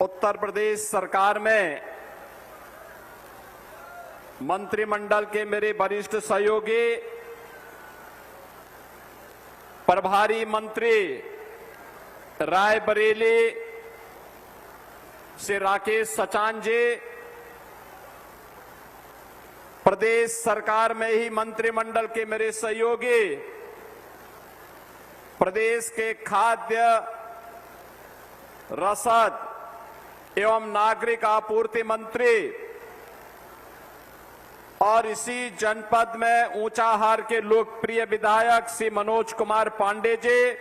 उत्तर प्रदेश सरकार में मंत्रिमंडल के मेरे वरिष्ठ सहयोगी प्रभारी मंत्री रायबरेली से राकेश सचान जी, प्रदेश सरकार में ही मंत्रिमंडल के मेरे सहयोगी प्रदेश के खाद्य रसद एवं नागरिक आपूर्ति मंत्री और इसी जनपद में ऊंचाहार के लोकप्रिय विधायक श्री मनोज कुमार पांडे जी,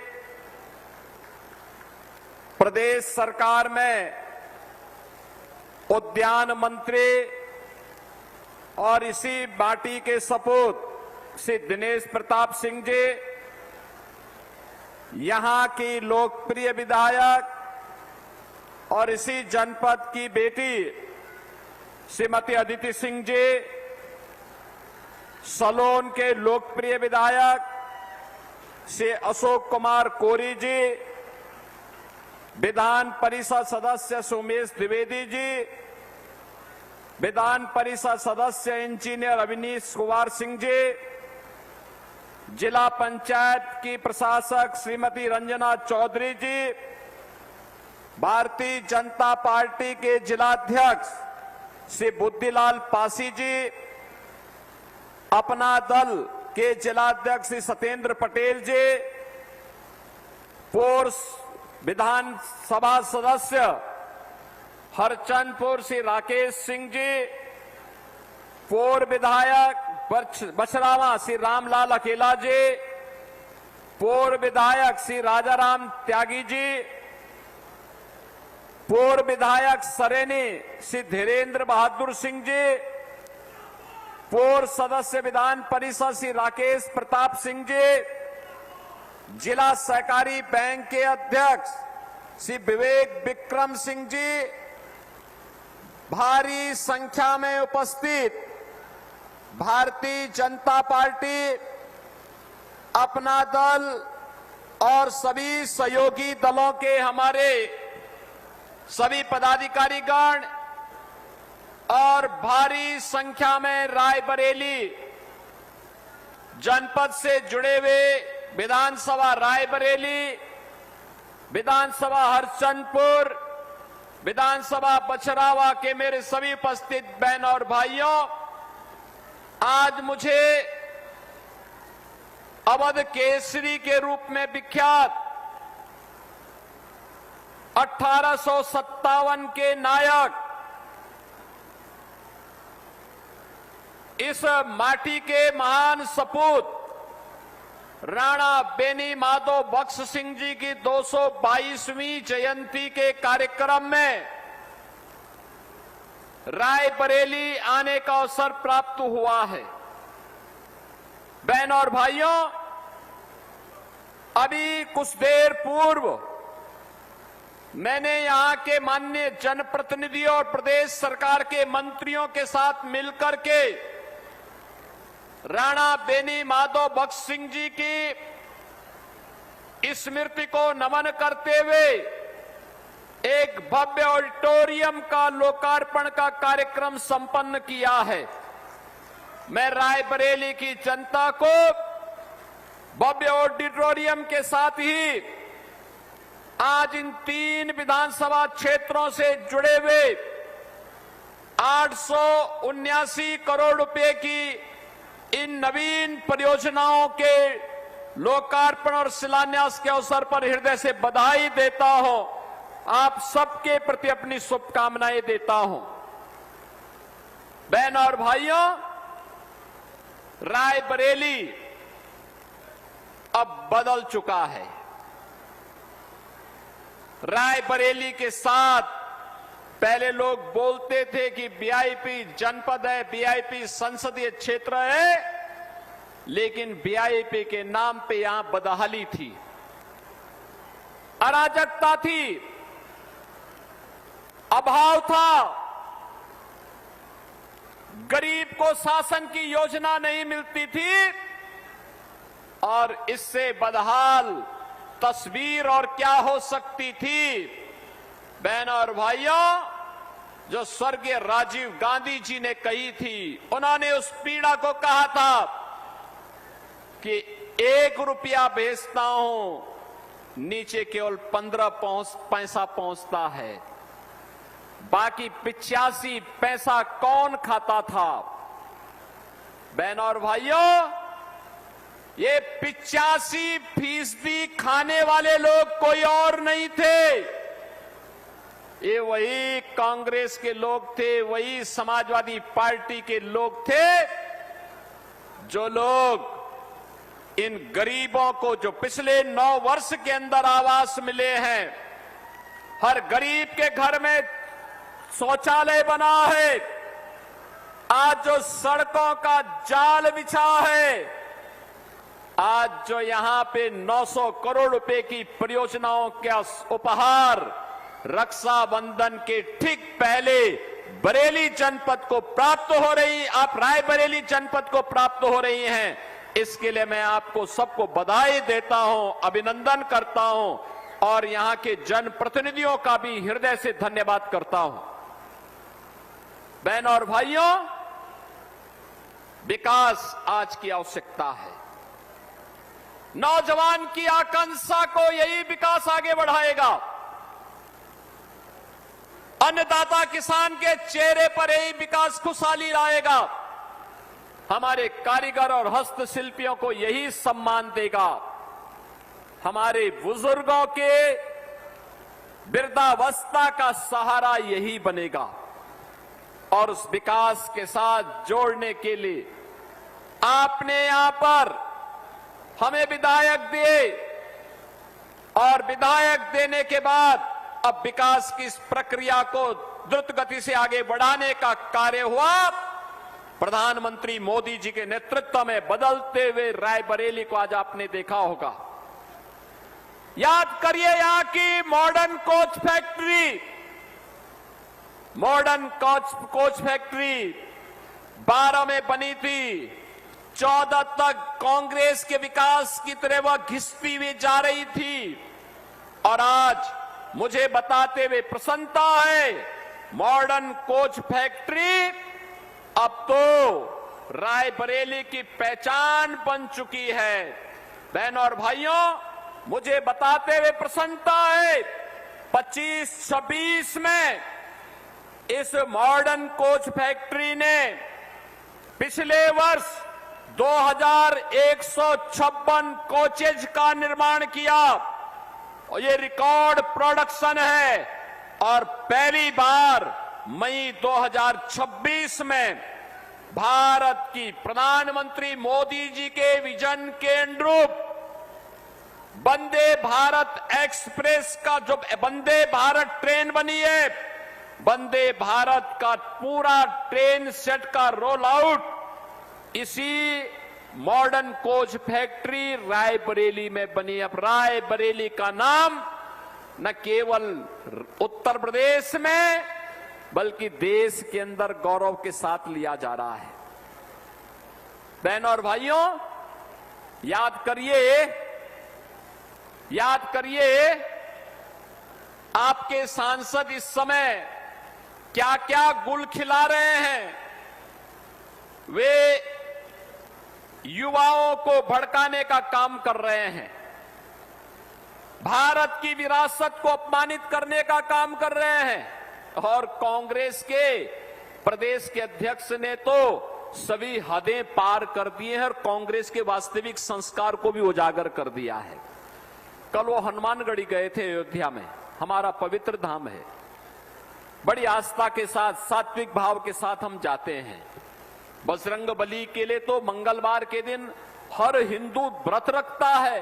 प्रदेश सरकार में उद्यान मंत्री और इसी बाटी के सपूत श्री दिनेश प्रताप सिंह जी, यहां की लोकप्रिय विधायक और इसी जनपद की बेटी श्रीमती अदिति सिंह जी, सलोन के लोकप्रिय विधायक श्री अशोक कुमार कोरी जी, विधान परिषद सदस्य सुमेश द्विवेदी जी, विधान परिषद सदस्य इंजीनियर अविनीश कुमार सिंह जी, जिला पंचायत की प्रशासक श्रीमती रंजना चौधरी जी, भारतीय जनता पार्टी के जिलाध्यक्ष श्री बुद्धिलाल पासी जी, अपना दल के जिलाध्यक्ष श्री सत्येंद्र पटेल जी, पूर्व विधानसभा सदस्य हरचंदपुर श्री राकेश सिंह जी, पूर्व विधायक बछरावा श्री रामलाल अकेला जी, पूर्व विधायक श्री राजाराम त्यागी जी, पूर्व विधायक सरेनी श्री धीरेन्द्र बहादुर सिंह जी, पूर्व सदस्य विधान परिषद श्री राकेश प्रताप सिंह जी, जिला सहकारी बैंक के अध्यक्ष श्री विवेक विक्रम सिंह जी, भारी संख्या में उपस्थित भारतीय जनता पार्टी, अपना दल और सभी सहयोगी दलों के हमारे सभी पदाधिकारीगण और भारी संख्या में रायबरेली जनपद से जुड़े हुए विधानसभा रायबरेली, विधानसभा हरचंदपुर, विधानसभा बछरावा के मेरे सभी उपस्थित बहन और भाइयों, आज मुझे अवध केसरी के रूप में विख्यात 1857 के नायक इस माटी के महान सपूत राणा बेनी माधो बख्श सिंह जी की 222वीं जयंती के कार्यक्रम में रायबरेली आने का अवसर प्राप्त हुआ है। बहनों और भाइयों, अभी कुछ देर पूर्व मैंने यहां के माननीय जनप्रतिनिधियों और प्रदेश सरकार के मंत्रियों के साथ मिलकर के राणा बेनी माधो बख्श सिंह जी की स्मृति को नमन करते हुए एक भव्य ऑडिटोरियम का लोकार्पण का कार्यक्रम संपन्न किया है। मैं रायबरेली की जनता को भव्य ऑडिटोरियम के साथ ही आज इन 3 विधानसभा क्षेत्रों से जुड़े हुए 879 करोड़ रुपए की इन नवीन परियोजनाओं के लोकार्पण और शिलान्यास के अवसर पर हृदय से बधाई देता हूं। आप सबके प्रति अपनी शुभकामनाएं देता हूं। बहनों और भाइयों, रायबरेली अब बदल चुका है। रायबरेली के साथ पहले लोग बोलते थे कि वीआईपी जनपद है, वीआईपी संसदीय क्षेत्र है, लेकिन वीआईपी के नाम पे यहां बदहाली थी, अराजकता थी, अभाव था, गरीब को शासन की योजना नहीं मिलती थी और इससे बदहाल तस्वीर और क्या हो सकती थी। बहनों और भाइयों, जो स्वर्गीय राजीव गांधी जी ने कही थी, उन्होंने उस पीड़ा को कहा था कि 1 रुपया बेचता हूं, नीचे केवल 15 पैसा पहुंचता है, बाकी 85 पैसा कौन खाता था। बहनों और भाइयों, ये 85% खाने वाले लोग कोई और नहीं थे, ये वही कांग्रेस के लोग थे, वही समाजवादी पार्टी के लोग थे, जो लोग इन गरीबों को, जो पिछले 9 वर्ष के अंदर आवास मिले हैं, हर गरीब के घर में शौचालय बना है, आज जो सड़कों का जाल बिछा है, आज जो यहां पे 900 करोड़ रुपए की परियोजनाओं का उपहार रक्षाबंधन के ठीक पहले बरेली जनपद को प्राप्त हो रही, आप रायबरेली जनपद को प्राप्त हो रही हैं, इसके लिए मैं आपको सबको बधाई देता हूं, अभिनंदन करता हूं और यहां के जनप्रतिनिधियों का भी हृदय से धन्यवाद करता हूं। बहनों और भाइयों, विकास आज की आवश्यकता है। नौजवान की आकांक्षा को यही विकास आगे बढ़ाएगा। अन्नदाता किसान के चेहरे पर यही विकास खुशहाली लाएगा। हमारे कारीगर और हस्तशिल्पियों को यही सम्मान देगा। हमारे बुजुर्गों के वृद्धावस्था का सहारा यही बनेगा। और उस विकास के साथ जोड़ने के लिए आपने यहां पर हमें विधायक दिए और विधायक देने के बाद अब विकास की इस प्रक्रिया को द्रुत गति से आगे बढ़ाने का कार्य हुआ। प्रधानमंत्री मोदी जी के नेतृत्व में बदलते हुए रायबरेली को आज आपने देखा होगा। याद करिए यहां की मॉडर्न कोच फैक्ट्री 12 में बनी थी, 14 तक कांग्रेस के विकास की तरह वह घिसती हुई जा रही थी। और आज मुझे बताते हुए प्रसन्नता है, मॉडर्न कोच फैक्ट्री अब तो रायबरेली की पहचान बन चुकी है। बहनों और भाइयों, मुझे बताते हुए प्रसन्नता है, 25-26 में इस मॉडर्न कोच फैक्ट्री ने पिछले वर्ष 2156 कोचेज का निर्माण किया और ये रिकॉर्ड प्रोडक्शन है। और पहली बार मई 2026 में भारत की प्रधानमंत्री मोदी जी के विजन के अनुरूप वंदे भारत एक्सप्रेस का जो वंदे भारत ट्रेन बनी है, वंदे भारत का पूरा ट्रेन सेट का रोल आउट इसी मॉडर्न कोच फैक्ट्री रायबरेली में बनी। अब रायबरेली का नाम न केवल उत्तर प्रदेश में बल्कि देश के अंदर गौरव के साथ लिया जा रहा है। बहनों और भाइयों, याद करिए आपके सांसद इस समय क्या क्या गुल खिला रहे हैं। वे युवाओं को भड़काने का काम कर रहे हैं, भारत की विरासत को अपमानित करने का काम कर रहे हैं। और कांग्रेस के प्रदेश के अध्यक्ष ने तो सभी हदें पार कर दिए हैं और कांग्रेस के वास्तविक संस्कार को भी उजागर कर दिया है। कल वो हनुमानगढ़ी गए थे, अयोध्या में, हमारा पवित्र धाम है। बड़ी आस्था के साथ, सात्विक भाव के साथ हम जाते हैं। बजरंग बली के लिए तो मंगलवार के दिन हर हिंदू व्रत रखता है।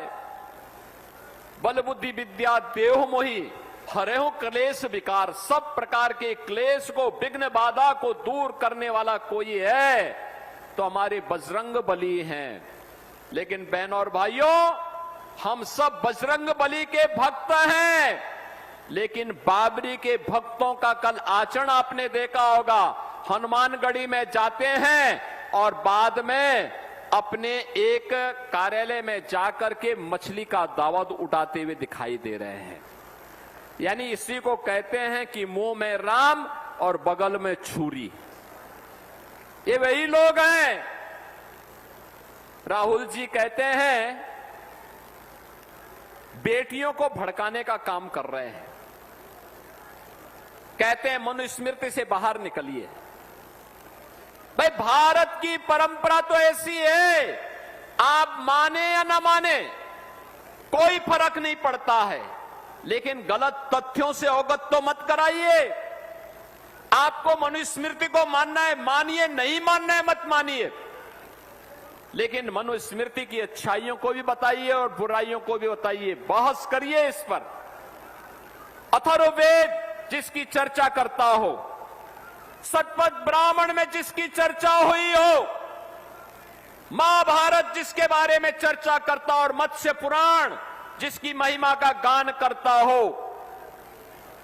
बल बुद्धि विद्या देह मोहि हरेहु क्लेश विकार, सब प्रकार के क्लेश को, विघ्न बाधा को दूर करने वाला कोई है तो हमारे बजरंग बली हैं। लेकिन बहनों और भाइयों, हम सब बजरंग बली के भक्त हैं, लेकिन बाबरी के भक्तों का कल आचरण आपने देखा होगा। हनुमानगढ़ी में जाते हैं और बाद में अपने एक कार्यालय में जाकर के मछली का दावत उठाते हुए दिखाई दे रहे हैं। यानी इसी को कहते हैं कि मुंह में राम और बगल में छुरी। ये वही लोग हैं। राहुल जी कहते हैं बेटियों को भड़काने का काम कर रहे हैं, कहते हैं मनुस्मृति से बाहर निकलिए। भाई भारत की परंपरा तो ऐसी है, आप माने या ना माने कोई फर्क नहीं पड़ता है, लेकिन गलत तथ्यों से अवगत तो मत कराइए। आपको मनुस्मृति को मानना है मानिए, नहीं मानना है मत मानिए, लेकिन मनुस्मृति की अच्छाइयों को भी बताइए और बुराइयों को भी बताइए, बहस करिए इस पर। अथर्ववेद जिसकी चर्चा करता हो, शतपथ ब्राह्मण में जिसकी चर्चा हुई हो, महाभारत जिसके बारे में चर्चा करता और मत्स्य पुराण जिसकी महिमा का गान करता हो,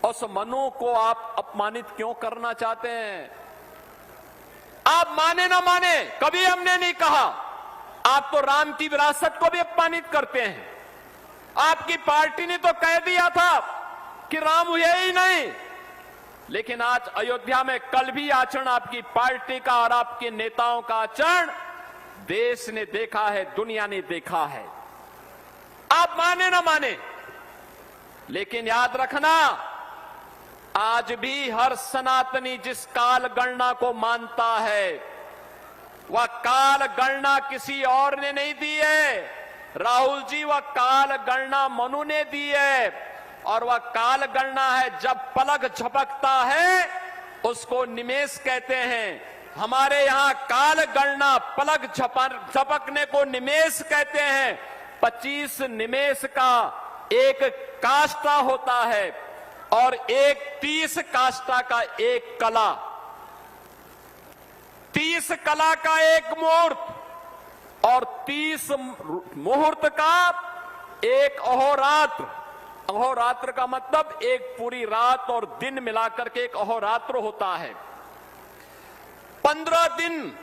उस मनु को आप अपमानित क्यों करना चाहते हैं? आप माने ना माने, कभी हमने नहीं कहा। आप तो राम की विरासत को भी अपमानित करते हैं। आपकी पार्टी ने तो कह दिया था कि राम हुए ही नहीं, लेकिन आज अयोध्या में कल भी आचरण आपकी पार्टी का और आपके नेताओं का आचरण देश ने देखा है, दुनिया ने देखा है। आप माने ना माने, लेकिन याद रखना, आज भी हर सनातनी जिस काल गणना को मानता है, वह काल गणना किसी और ने नहीं दी है। राहुल जी, वह काल गणना मनु ने दी है, और वह काल गणना है जब पलक झपकता है उसको निमेष कहते हैं। हमारे यहां काल गणना पलक झपकने को निमेष कहते हैं। 25 निमेष का एक काष्ठा होता है और एक 30 काष्ठा का एक कला, 30 कला का एक मुहूर्त और 30 मुहूर्त का एक अहोरात्र। अहोरात्र का मतलब एक पूरी रात और दिन मिलाकर के एक अहोरात्र होता है। 15 दिन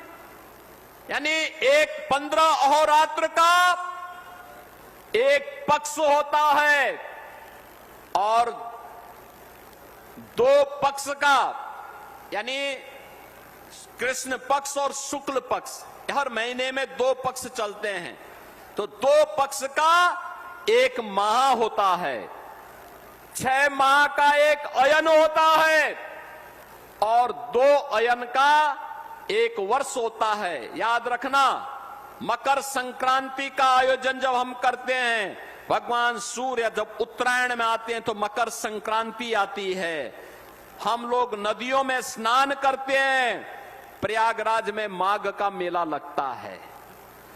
यानी एक 15 अहोरात्र का एक पक्ष होता है और 2 पक्ष का, यानी कृष्ण पक्ष और शुक्ल पक्ष, हर महीने में 2 पक्ष चलते हैं, तो 2 पक्ष का एक माह होता है। 6 माह का एक अयन होता है और 2 अयन का एक वर्ष होता है। याद रखना, मकर संक्रांति का आयोजन जब हम करते हैं, भगवान सूर्य जब उत्तरायण में आते हैं तो मकर संक्रांति आती है। हम लोग नदियों में स्नान करते हैं, प्रयागराज में माघ का मेला लगता है।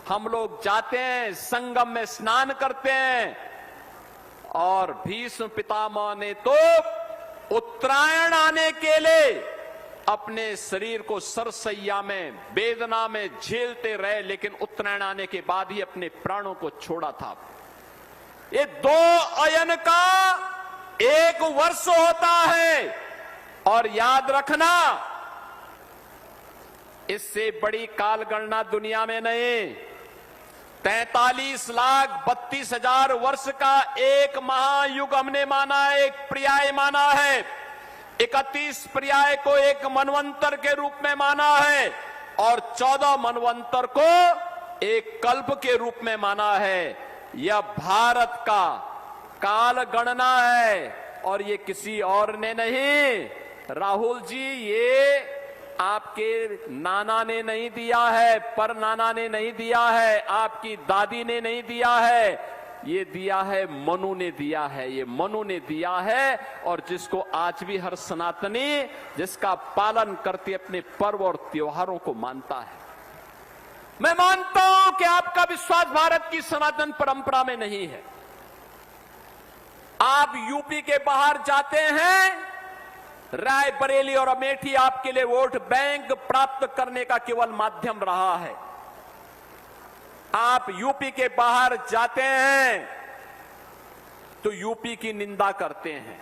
हम लोग जाते हैं, संगम में स्नान करते हैं, और भीष्म पितामह ने तो उत्तरायण आने के लिए अपने शरीर को सरसैया में वेदना में झेलते रहे, लेकिन उत्तरायण आने के बाद ही अपने प्राणों को छोड़ा था। ये 2 अयन का एक वर्ष होता है, और याद रखना, इससे बड़ी काल गणना दुनिया में नहीं। 43,32,000 वर्ष का एक महायुग हमने माना है, एक पर्याय माना है। 31 पर्याय को एक मनवंतर के रूप में माना है और 14 मनवंतर को एक कल्प के रूप में माना है। यह भारत का काल गणना है और ये किसी और ने नहीं। राहुल जी, ये आपके नाना ने नहीं दिया है, पर नाना ने नहीं दिया है, आपकी दादी ने नहीं दिया है, ये दिया है मनु ने दिया है, ये मनु ने दिया है। और जिसको आज भी हर सनातनी जिसका पालन करते अपने पर्व और त्योहारों को मानता है। मैं मानता हूं कि आपका विश्वास भारत की सनातन परंपरा में नहीं है। आप यूपी के बाहर जाते हैं, रायबरेली और अमेठी आपके लिए वोट बैंक प्राप्त करने का केवल माध्यम रहा है। आप यूपी के बाहर जाते हैं तो यूपी की निंदा करते हैं,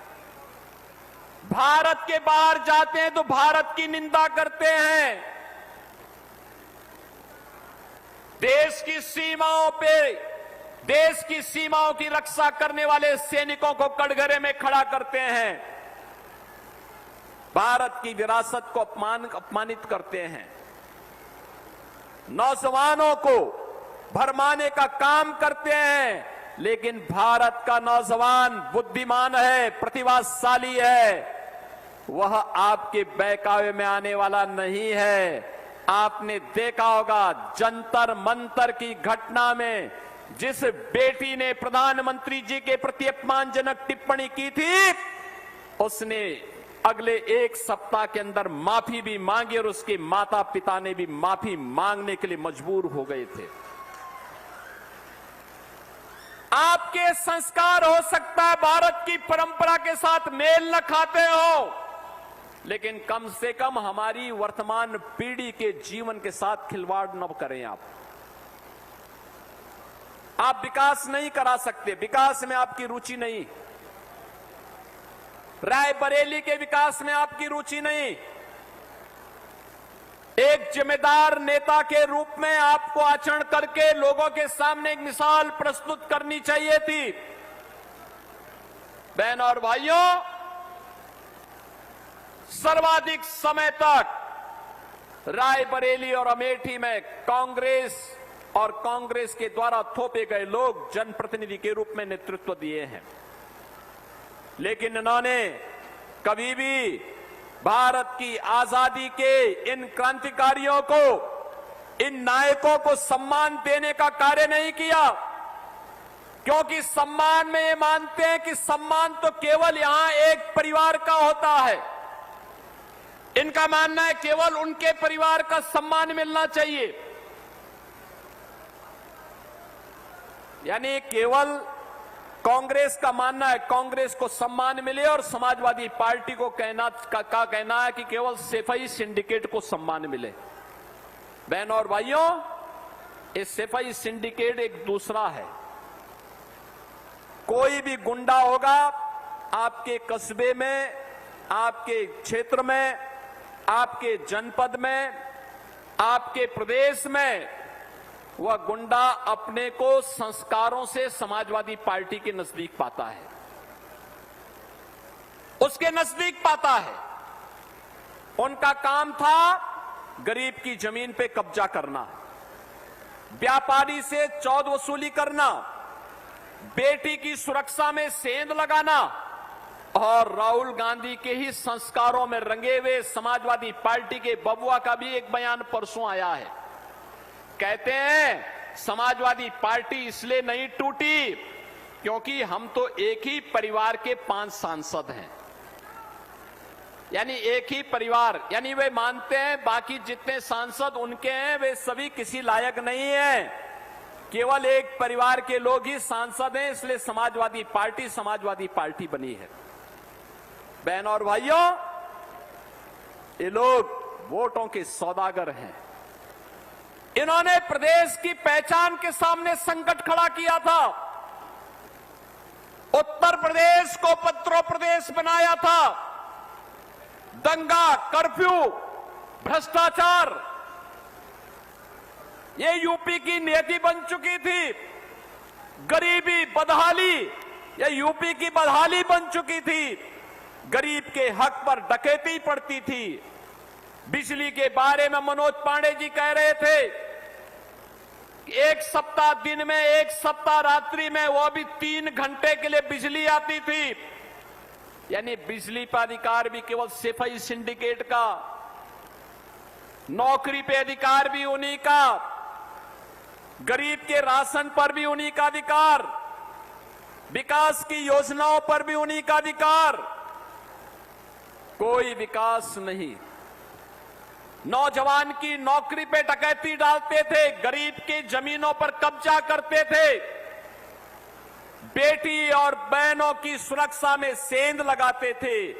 भारत के बाहर जाते हैं तो भारत की निंदा करते हैं। देश की सीमाओं पे देश की सीमाओं की रक्षा करने वाले सैनिकों को कटघरे में खड़ा करते हैं, भारत की विरासत को अपमानित करते हैं, नौजवानों को भरमाने का काम करते हैं। लेकिन भारत का नौजवान बुद्धिमान है, प्रतिभाशाली है, वह आपके बहकावे में आने वाला नहीं है। आपने देखा होगा जंतर मंतर की घटना में जिस बेटी ने प्रधानमंत्री जी के प्रति अपमानजनक टिप्पणी की थी, उसने अगले एक सप्ताह के अंदर माफी भी मांगी और उसके माता पिता ने भी माफी मांगने के लिए मजबूर हो गए थे। आपके संस्कार हो सकता है भारत की परंपरा के साथ मेल न खाते हो, लेकिन कम से कम हमारी वर्तमान पीढ़ी के जीवन के साथ खिलवाड़ न करें। आप विकास नहीं करा सकते, विकास में आपकी रुचि नहीं, रायबरेली के विकास में आपकी रुचि नहीं। एक जिम्मेदार नेता के रूप में आपको आचरण करके लोगों के सामने एक मिसाल प्रस्तुत करनी चाहिए थी। बहन और भाइयों, सर्वाधिक समय तक रायबरेली और अमेठी में कांग्रेस और कांग्रेस के द्वारा थोपे गए लोग जनप्रतिनिधि के रूप में नेतृत्व दिए हैं, लेकिन इन्होंने कभी भी भारत की आजादी के इन क्रांतिकारियों को, इन नायकों को सम्मान देने का कार्य नहीं किया, क्योंकि सम्मान में ये मानते हैं कि सम्मान तो केवल यहां एक परिवार का होता है। इनका मानना है केवल उनके परिवार का सम्मान मिलना चाहिए, यानी केवल कांग्रेस का मानना है कांग्रेस को सम्मान मिले और समाजवादी पार्टी को कहना है कि केवल सैफई सिंडिकेट को सम्मान मिले। बहन और भाइयों, ये सैफई सिंडिकेट एक दूसरा है। कोई भी गुंडा होगा आपके कस्बे में, आपके क्षेत्र में, आपके जनपद में, आपके प्रदेश में, वह गुंडा अपने को संस्कारों से समाजवादी पार्टी के नजदीक पाता है, उसके नजदीक पाता है। उनका काम था गरीब की जमीन पे कब्जा करना, व्यापारी से चौध वसूली करना, बेटी की सुरक्षा में सेंध लगाना और राहुल गांधी के ही संस्कारों में रंगे हुए समाजवादी पार्टी के बबुआ का भी एक बयान परसों आया है। कहते हैं समाजवादी पार्टी इसलिए नहीं टूटी क्योंकि हम तो एक ही परिवार के 5 सांसद हैं, यानी एक ही परिवार, यानी वे मानते हैं बाकी जितने सांसद उनके हैं वे सभी किसी लायक नहीं हैं, केवल एक परिवार के लोग ही सांसद हैं, इसलिए समाजवादी पार्टी बनी है। बहन और भाइयों, ये लोग वोटों के सौदागर हैं। इन्होंने प्रदेश की पहचान के सामने संकट खड़ा किया था, उत्तर प्रदेश को उपद्रव प्रदेश बनाया था। दंगा, कर्फ्यू, भ्रष्टाचार, ये यूपी की नीति बन चुकी थी। गरीबी, बदहाली, ये यूपी की बदहाली बन चुकी थी। गरीब के हक पर डकैती पड़ती थी। बिजली के बारे में मनोज पांडे जी कह रहे थे कि एक सप्ताह दिन में, एक सप्ताह रात्रि में, वो भी 3 घंटे के लिए बिजली आती थी, यानी बिजली पर अधिकार भी केवल सैफई सिंडिकेट का, नौकरी पे अधिकार भी उन्हीं का, गरीब के राशन पर भी उन्हीं का अधिकार, विकास की योजनाओं पर भी उन्हीं का अधिकार। कोई विकास नहीं। नौजवान की नौकरी पे डकैती डालते थे, गरीब की जमीनों पर कब्जा करते थे, बेटी और बहनों की सुरक्षा में सेंध लगाते थे।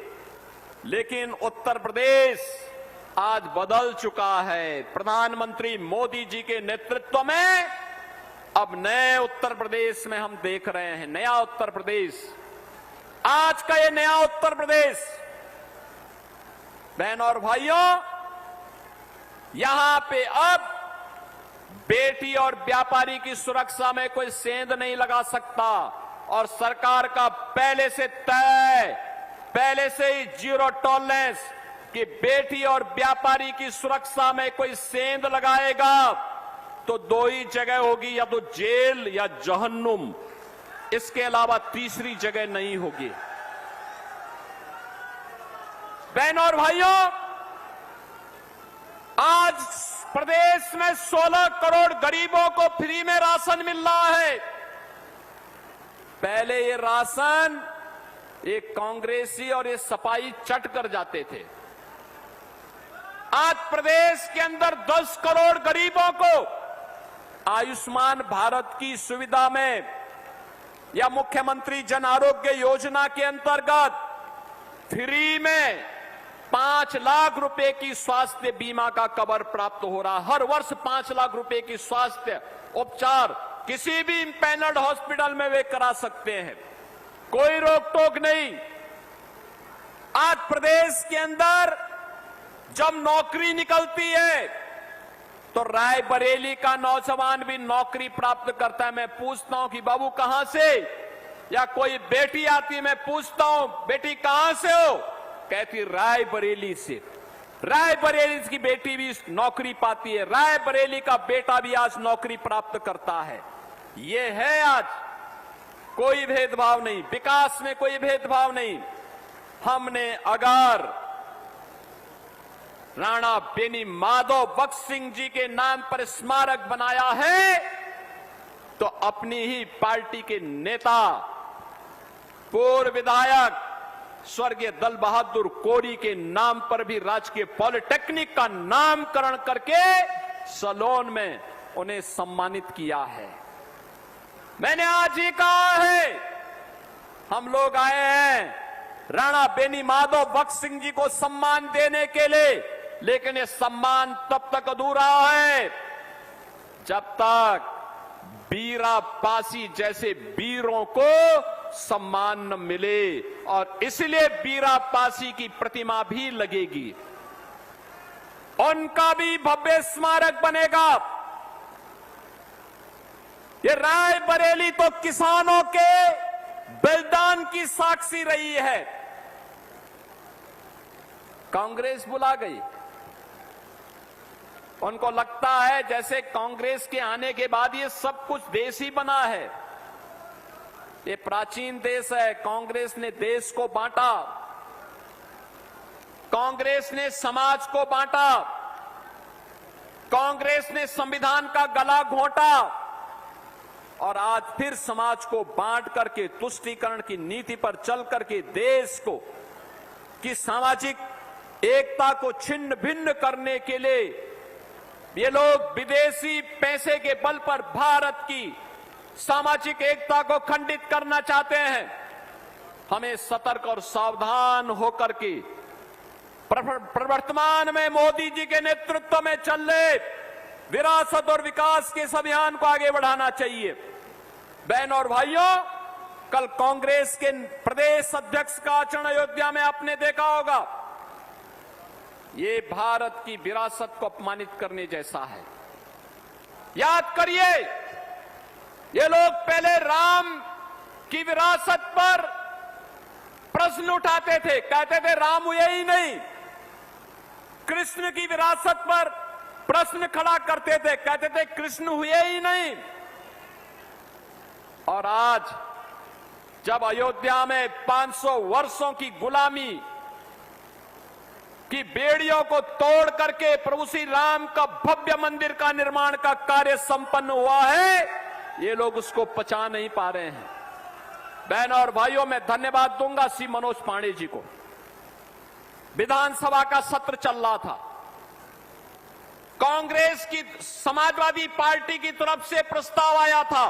लेकिन उत्तर प्रदेश आज बदल चुका है। प्रधानमंत्री मोदी जी के नेतृत्व में अब नए उत्तर प्रदेश में हम देख रहे हैं, नया उत्तर प्रदेश। आज का ये नया उत्तर प्रदेश, बहन और भाइयों, यहां पे अब बेटी और व्यापारी की सुरक्षा में कोई सेंध नहीं लगा सकता और सरकार का पहले से तय, पहले से ही जीरो टॉलरेंस कि बेटी और व्यापारी की सुरक्षा में कोई सेंध लगाएगा तो दो ही जगह होगी, या तो जेल या जहन्नुम, इसके अलावा तीसरी जगह नहीं होगी। बहनों और भाइयों, आज प्रदेश में 16 करोड़ गरीबों को फ्री में राशन मिल रहा है। पहले ये राशन ये कांग्रेसी और ये सपाई चट कर जाते थे। आज प्रदेश के अंदर 10 करोड़ गरीबों को आयुष्मान भारत की सुविधा में या मुख्यमंत्री जन आरोग्य योजना के अंतर्गत फ्री में 5 लाख रुपए की स्वास्थ्य बीमा का कवर प्राप्त हो रहा। हर वर्ष 5 लाख रुपए की स्वास्थ्य उपचार किसी भी इम्पैनल्ड हॉस्पिटल में वे करा सकते हैं, कोई रोक टोक नहीं। आज प्रदेश के अंदर जब नौकरी निकलती है तो रायबरेली का नौजवान भी नौकरी प्राप्त करता है। मैं पूछता हूं कि बाबू कहां से, या कोई बेटी आती, मैं पूछता हूं बेटी कहां से हो, कहती रायबरेली से। रायबरेली की बेटी भी नौकरी पाती है, रायबरेली का बेटा भी आज नौकरी प्राप्त करता है। ये है आज कोई भेदभाव नहीं, विकास में कोई भेदभाव नहीं। हमने अगर राणा बेनी माधव भगत सिंह जी के नाम पर स्मारक बनाया है तो अपनी ही पार्टी के नेता पूर्व विधायक स्वर्गीय दल बहादुर कोरी के नाम पर भी राजकीय पॉलिटेक्निक का नामकरण करके सलोन में उन्हें सम्मानित किया है। मैंने आज ही कहा है, हम लोग आए हैं राणा बेनी माधव भगत सिंह जी को सम्मान देने के लिए, लेकिन ये सम्मान तब तक अधूरा है जब तक बीरा पासी जैसे वीरों को सम्मान न मिले, और इसलिए बीरा पासी की प्रतिमा भी लगेगी, उनका भी भव्य स्मारक बनेगा। ये रायबरेली तो किसानों के बलिदान की साक्षी रही है। कांग्रेस बुला गई, उनको लगता है जैसे कांग्रेस के आने के बाद ये सब कुछ देश ही बना है। ये प्राचीन देश है, कांग्रेस ने देश को बांटा, कांग्रेस ने समाज को बांटा, कांग्रेस ने संविधान का गला घोंटा और आज फिर समाज को बांट करके तुष्टीकरण की नीति पर चल करके देश को की सामाजिक एकता को छिन्न भिन्न करने के लिए ये लोग विदेशी पैसे के बल पर भारत की सामाजिक एकता को खंडित करना चाहते हैं। हमें सतर्क और सावधान होकर के प्रवर्तमान में मोदी जी के नेतृत्व में चल रहे विरासत और विकास के इस अभियान को आगे बढ़ाना चाहिए। बहनों और भाइयों, कल कांग्रेस के प्रदेश अध्यक्ष का आचरण अयोध्या में आपने देखा होगा। ये भारत की विरासत को अपमानित करने जैसा है। याद करिए, ये लोग पहले राम की विरासत पर प्रश्न उठाते थे, कहते थे राम हुए ही नहीं। कृष्ण की विरासत पर प्रश्न खड़ा करते थे, कहते थे कृष्ण हुए ही नहीं। और आज जब अयोध्या में 500 वर्षों की गुलामी की बेड़ियों को तोड़ करके प्रभु श्री राम का भव्य मंदिर का निर्माण का कार्य संपन्न हुआ है, ये लोग उसको पचा नहीं पा रहे हैं। बहनों और भाइयों, मैं धन्यवाद दूंगा श्री मनोज पांडे जी को। विधानसभा का सत्र चल रहा था, कांग्रेस की समाजवादी पार्टी की तरफ से प्रस्ताव आया था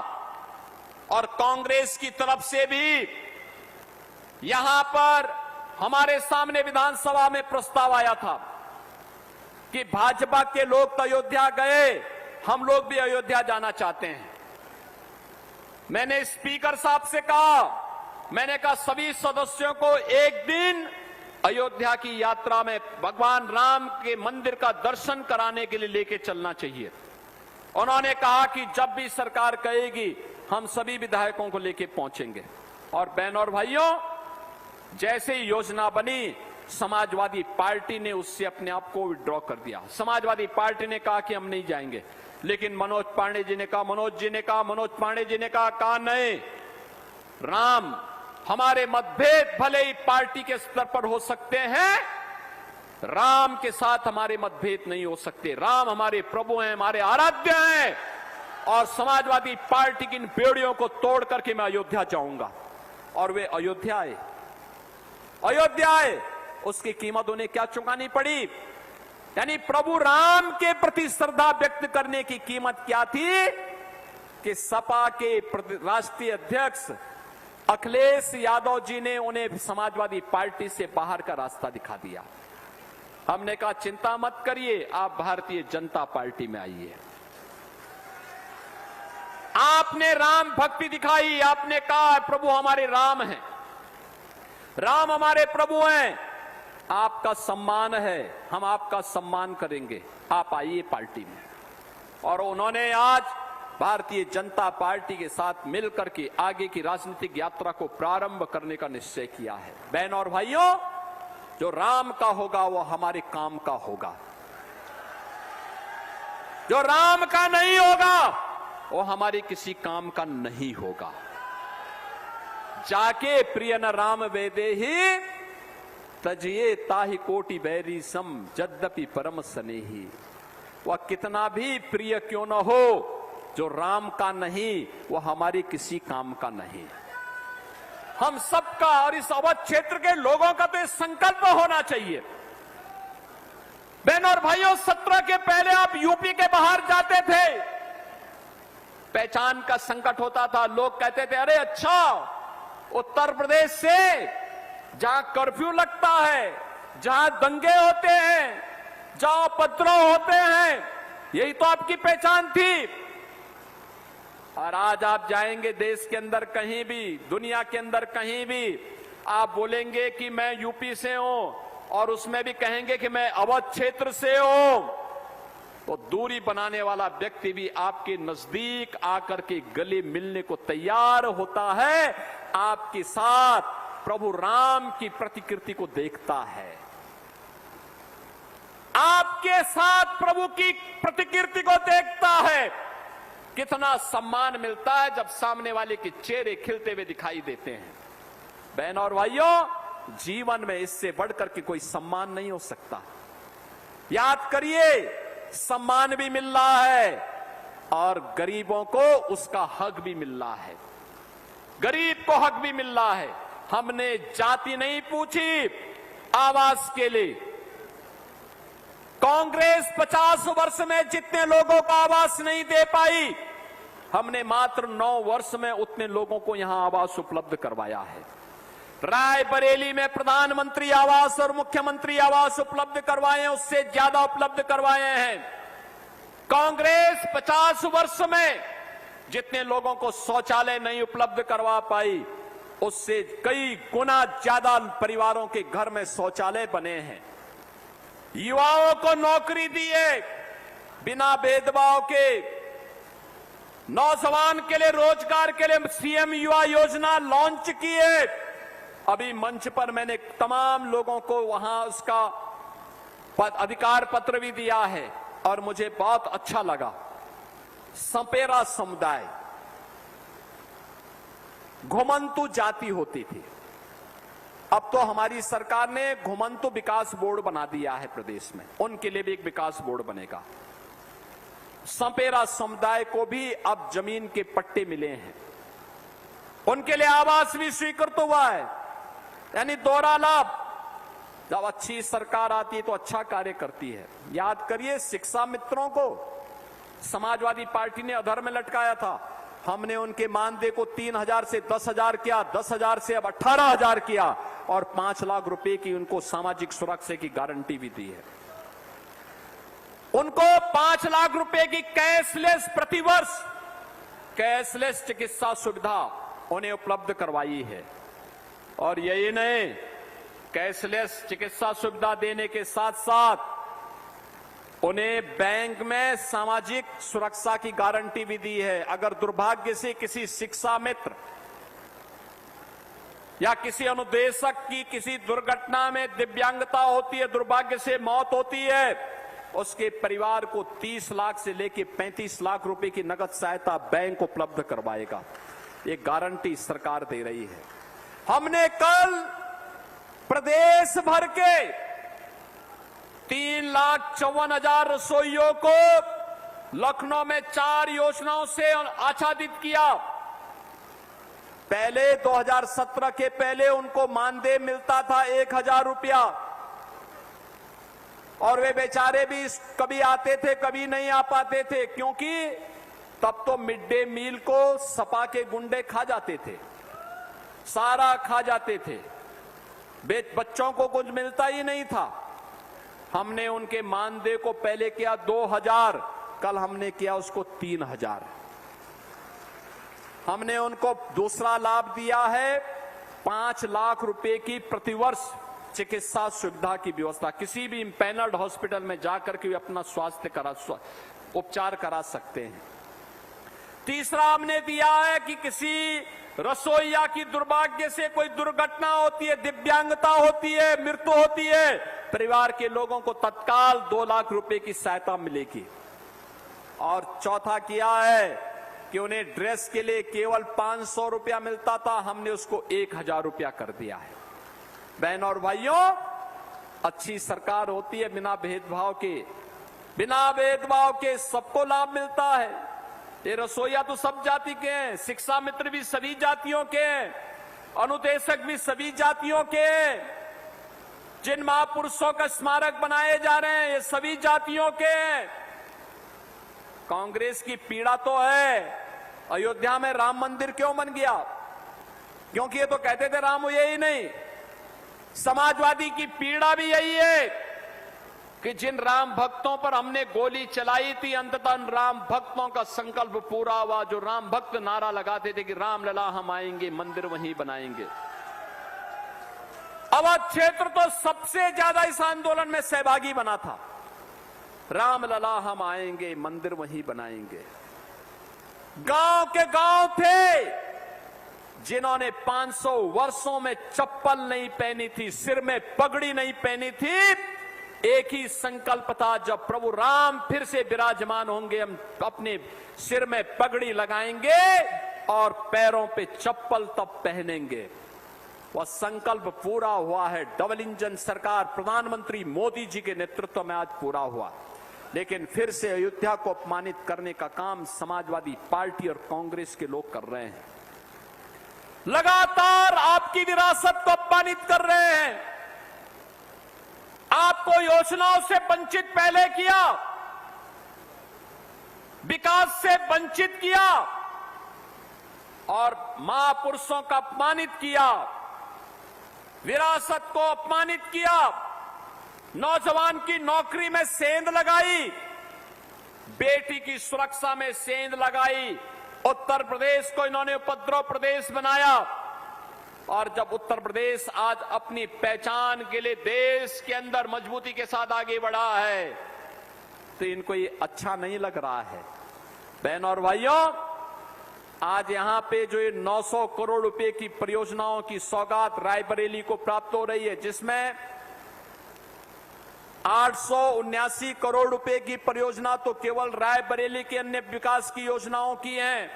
और कांग्रेस की तरफ से भी यहां पर हमारे सामने विधानसभा में प्रस्ताव आया था कि भाजपा के लोग तो अयोध्या गए, हम लोग भी अयोध्या जाना चाहते हैं। मैंने स्पीकर साहब से कहा, मैंने कहा सभी सदस्यों को एक दिन अयोध्या की यात्रा में भगवान राम के मंदिर का दर्शन कराने के लिए लेके चलना चाहिए। उन्होंने कहा कि जब भी सरकार कहेगी हम सभी विधायकों को लेके पहुंचेंगे। और बहनों और भाइयों, जैसे ही योजना बनी, समाजवादी पार्टी ने उससे अपने आप को विड्रॉ कर दिया। समाजवादी पार्टी ने कहा कि हम नहीं जाएंगे, लेकिन मनोज पांडे जी ने कहा, मनोज पांडे जी ने कहा नहीं, राम, हमारे मतभेद भले ही पार्टी के स्तर पर हो सकते हैं, राम के साथ हमारे मतभेद नहीं हो सकते। राम हमारे प्रभु हैं, हमारे आराध्य हैं, और समाजवादी पार्टी की इन बेड़ियों को तोड़ करके मैं अयोध्या जाऊंगा। और वे अयोध्या आए। उसकी कीमत उन्हें क्या चुकानी पड़ी? यानी प्रभु राम के प्रति श्रद्धा व्यक्त करने की कीमत क्या थी कि सपा के राष्ट्रीय अध्यक्ष अखिलेश यादव जी ने उन्हें समाजवादी पार्टी से बाहर का रास्ता दिखा दिया। हमने कहा चिंता मत करिए, आप भारतीय जनता पार्टी में आइए। आपने राम भक्ति दिखाई, आपने कहा प्रभु हमारे राम हैं, राम हमारे प्रभु हैं, आपका सम्मान है, हम आपका सम्मान करेंगे, आप आइए पार्टी में। और उन्होंने आज भारतीय जनता पार्टी के साथ मिलकर के आगे की राजनीतिक यात्रा को प्रारंभ करने का निश्चय किया है। बहनों और भाइयों, जो राम का होगा वो हमारे काम का होगा, जो राम का नहीं होगा वो हमारे किसी काम का नहीं होगा। जाके प्रिय न राम वेदे ही तजिए ताहि कोटि बैरी सम यद्यपि परम स्नेही। वह कितना भी प्रिय क्यों न हो, जो राम का नहीं वो हमारे किसी काम का नहीं। हम सबका और इस अवध क्षेत्र के लोगों का तो ये संकल्प होना चाहिए। बहनों और भाइयों, 17 के पहले आप यूपी के बाहर जाते थे, पहचान का संकट होता था। लोग कहते थे अरे अच्छा, उत्तर प्रदेश से जहां कर्फ्यू लगता है, जहां दंगे होते हैं, जहां उपद्रव होते हैं, यही तो आपकी पहचान थी। और आज आप जाएंगे देश के अंदर कहीं भी, दुनिया के अंदर कहीं भी, आप बोलेंगे कि मैं यूपी से हूं और उसमें भी कहेंगे कि मैं अवध क्षेत्र से हूं, तो दूरी बनाने वाला व्यक्ति भी आपके नजदीक आकर के गले मिलने को तैयार होता है, आपके साथ प्रभु राम की प्रतिकृति को देखता है। आपके साथ प्रभु की प्रतिकृति को देखता है। कितना सम्मान मिलता है जब सामने वाले के चेहरे खिलते हुए दिखाई देते हैं। बहनों और भाइयों, जीवन में इससे बढ़कर के कोई सम्मान नहीं हो सकता। याद करिए, सम्मान भी मिल रहा है और गरीबों को उसका हक भी मिल रहा है। गरीब को हक भी मिल रहा है। हमने जाति नहीं पूछी आवास के लिए। कांग्रेस 50 वर्ष में जितने लोगों को आवास नहीं दे पाई, हमने मात्र 9 वर्ष में उतने लोगों को यहां आवास उपलब्ध करवाया है। रायबरेली में प्रधानमंत्री आवास और मुख्यमंत्री आवास उपलब्ध करवाए हैं, उससे ज्यादा उपलब्ध करवाए हैं। कांग्रेस 50 वर्ष में जितने लोगों को शौचालय नहीं उपलब्ध करवा पाई, उससे कई गुना ज्यादा परिवारों के घर में शौचालय बने हैं। युवाओं को नौकरी दिए बिना भेदभाव के, नौजवान के लिए रोजगार के लिए सीएम युवा योजना लॉन्च किए। अभी मंच पर मैंने तमाम लोगों को वहां उसका अधिकार पत्र भी दिया है और मुझे बहुत अच्छा लगा। सपेरा समुदाय घुमंतु जाति होती थी, अब तो हमारी सरकार ने घुमंतु विकास बोर्ड बना दिया है प्रदेश में, उनके लिए भी एक विकास बोर्ड बनेगा। सपेरा समुदाय को भी अब जमीन के पट्टे मिले हैं, उनके लिए आवास भी स्वीकृत हुआ है। यानी दोहरा लाभ। जब अच्छी सरकार आती है तो अच्छा कार्य करती है। याद करिए, शिक्षा मित्रों को समाजवादी पार्टी ने अधर में लटकाया था। हमने उनके मानदेय को 3,000 से 10,000 किया, 10,000 से अब 18,000 किया और 5 लाख रुपए की उनको सामाजिक सुरक्षा की गारंटी भी दी है। उनको 5 लाख रुपए की कैशलेस प्रतिवर्ष कैशलेस चिकित्सा सुविधा उन्हें उपलब्ध करवाई है। और यही नहीं, कैशलेस चिकित्सा सुविधा देने के साथ साथ उन्हें बैंक में सामाजिक सुरक्षा की गारंटी भी दी है। अगर दुर्भाग्य से किसी शिक्षा मित्र या किसी अनुदेशक की किसी दुर्घटना में दिव्यांगता होती है, दुर्भाग्य से मौत होती है, उसके परिवार को 30 लाख से लेकर 35 लाख रुपए की नगद सहायता बैंक54 करवाएगा। ये गारंटी सरकार दे रही है। हमने कल प्रदेश भर के 3,54,000 रसोइयों को लखनऊ में 4 योजनाओं से आच्छादित किया। पहले 2017 के पहले उनको मानदेय मिलता था 1,000 रुपया और वे बेचारे भी कभी आते थे कभी नहीं आ पाते थे, क्योंकि तब तो मिड डे मील को सपा के गुंडे खा जाते थे, सारा खा जाते थे, बच्चों को कुछ मिलता ही नहीं था। हमने उनके मानदेय को पहले किया 2,000, कल हमने किया उसको 3,000। हमने उनको दूसरा लाभ दिया है 5 लाख रुपए की प्रतिवर्ष चिकित्सा सुविधा की व्यवस्था। किसी भी इम्पैनल्ड हॉस्पिटल में जाकर के अपना उपचार करा सकते हैं। तीसरा हमने दिया है कि किसी रसोइया की दुर्भाग्य से कोई दुर्घटना होती है, दिव्यांगता होती है, मृत्यु होती है, परिवार के लोगों को तत्काल 2 लाख रुपए की सहायता मिलेगी। और चौथा किया है कि उन्हें ड्रेस के लिए केवल 500 रुपया मिलता था, हमने उसको 1,000 रुपया कर दिया है। बहनों और भाइयों, अच्छी सरकार होती है बिना भेदभाव के सबको लाभ मिलता है। ये रसोइया तो सब जाति के हैं, शिक्षा मित्र भी सभी जातियों के हैं, अनुदेशक भी सभी जातियों के हैं, जिन महापुरुषों का स्मारक बनाए जा रहे हैं ये सभी जातियों के हैं। कांग्रेस की पीड़ा तो है अयोध्या में राम मंदिर क्यों बन गया, क्योंकि ये तो कहते थे राम हुए ही नहीं। समाजवादी की पीड़ा भी यही है कि जिन राम भक्तों पर हमने गोली चलाई थी, अंततः राम भक्तों का संकल्प पूरा हुआ। जो राम भक्त नारा लगाते थे कि राम लला हम आएंगे, मंदिर वहीं बनाएंगे। अवध क्षेत्र तो सबसे ज्यादा इस आंदोलन में सहभागी बना था। राम लला हम आएंगे, मंदिर वहीं बनाएंगे। गांव के गांव थे जिन्होंने 500 वर्षों में चप्पल नहीं पहनी थी, सिर में पगड़ी नहीं पहनी थी। एक ही संकल्प था, जब प्रभु राम फिर से विराजमान होंगे हम अपने सिर में पगड़ी लगाएंगे और पैरों पे चप्पल तब पहनेंगे। वह संकल्प पूरा हुआ है। डबल इंजन सरकार प्रधानमंत्री मोदी जी के नेतृत्व में आज पूरा हुआ। लेकिन फिर से अयोध्या को अपमानित करने का काम समाजवादी पार्टी और कांग्रेस के लोग कर रहे हैं। लगातार आपकी विरासत को अपमानित कर रहे हैं। आपको योजनाओं से वंचित पहले किया, विकास से वंचित किया और महापुरुषों का अपमानित किया, विरासत को अपमानित किया, नौजवान की नौकरी में सेंध लगाई, बेटी की सुरक्षा में सेंध लगाई। उत्तर प्रदेश को इन्होंने उपद्रव प्रदेश बनाया। और जब उत्तर प्रदेश आज अपनी पहचान के लिए देश के अंदर मजबूती के साथ आगे बढ़ा है, तो इनको ये अच्छा नहीं लग रहा है। बहनों और भाइयों, आज यहां पे जो ये 900 करोड़ रुपए की परियोजनाओं की सौगात रायबरेली को प्राप्त हो रही है, जिसमें 879 करोड़ रुपए की परियोजना तो केवल रायबरेली के अन्य विकास की योजनाओं की हैं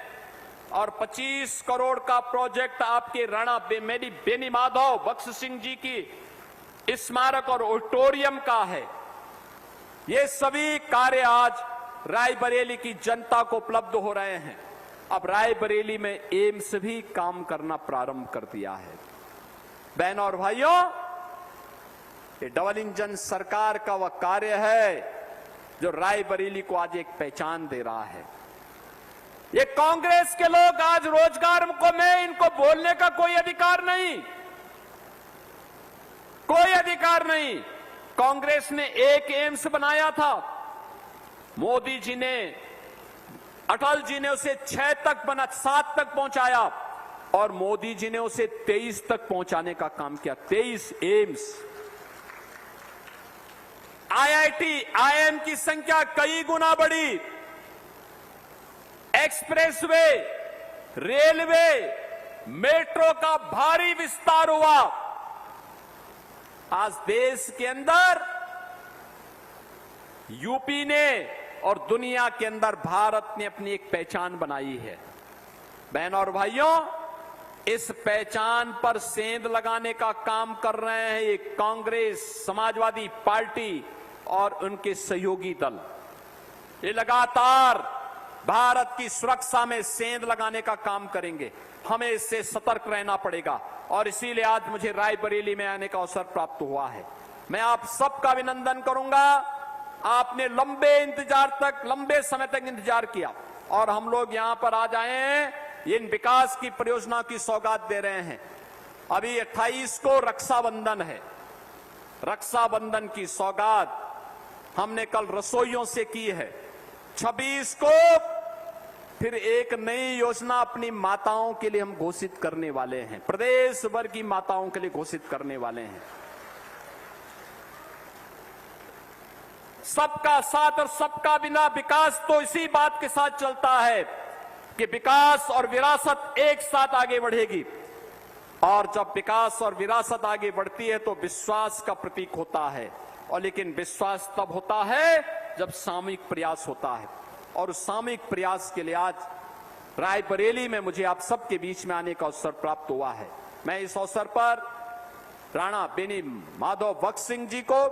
और 25 करोड़ का प्रोजेक्ट आपके राणा मेरी बेनी माधव बख्श सिंह जी की स्मारक और ऑडिटोरियम का है। ये सभी कार्य आज रायबरेली की जनता को उपलब्ध हो रहे हैं। अब रायबरेली में एम्स भी काम करना प्रारंभ कर दिया है। बहनों और भाइयों, ये डबल इंजन सरकार का वह कार्य है जो रायबरेली को आज एक पहचान दे रहा है। ये कांग्रेस के लोग आज रोजगार को में इनको बोलने का कोई अधिकार नहीं, कोई अधिकार नहीं। कांग्रेस ने एक एम्स बनाया था, मोदी जी ने, अटल जी ने उसे 7 तक पहुंचाया और मोदी जी ने उसे 23 तक पहुंचाने का काम किया। 23 एम्स। आईआईटी, आईआईएम की संख्या कई गुना बढ़ी, एक्सप्रेसवे, रेलवे, मेट्रो का भारी विस्तार हुआ। आज देश के अंदर यूपी ने और दुनिया के अंदर भारत ने अपनी एक पहचान बनाई है। बहनों और भाइयों, इस पहचान पर सेंध लगाने का काम कर रहे हैं ये कांग्रेस, समाजवादी पार्टी और उनके सहयोगी दल। ये लगातार भारत की सुरक्षा में सेंध लगाने का काम करेंगे। हमें इससे सतर्क रहना पड़ेगा और इसीलिए आज मुझे रायबरेली में आने का अवसर प्राप्त हुआ है। मैं आप सबका अभिनंदन करूंगा। आपने लंबे समय तक इंतजार किया और हम लोग यहां पर आ जाए हैं, इन विकास की परियोजना की सौगात दे रहे हैं। अभी 28 को रक्षाबंधन है। रक्षाबंधन की सौगात हमने कल रसोइयों से की है। 26 को फिर एक नई योजना अपनी माताओं के लिए हम घोषित करने वाले हैं, प्रदेश भर की माताओं के लिए घोषित करने वाले हैं। सबका साथ और सबका बिना विकास तो इसी बात के साथ चलता है कि विकास और विरासत एक साथ आगे बढ़ेगी। और जब विकास और विरासत आगे बढ़ती है तो विश्वास का प्रतीक होता है। और लेकिन विश्वास तब होता है जब सामूहिक प्रयास होता है। और उस सामूहिक प्रयास के लिए आज रायबरेली में मुझे आप सबके बीच में आने का अवसर प्राप्त हुआ है। मैं इस अवसर पर राणा बेनी माधव भक्त सिंह जी को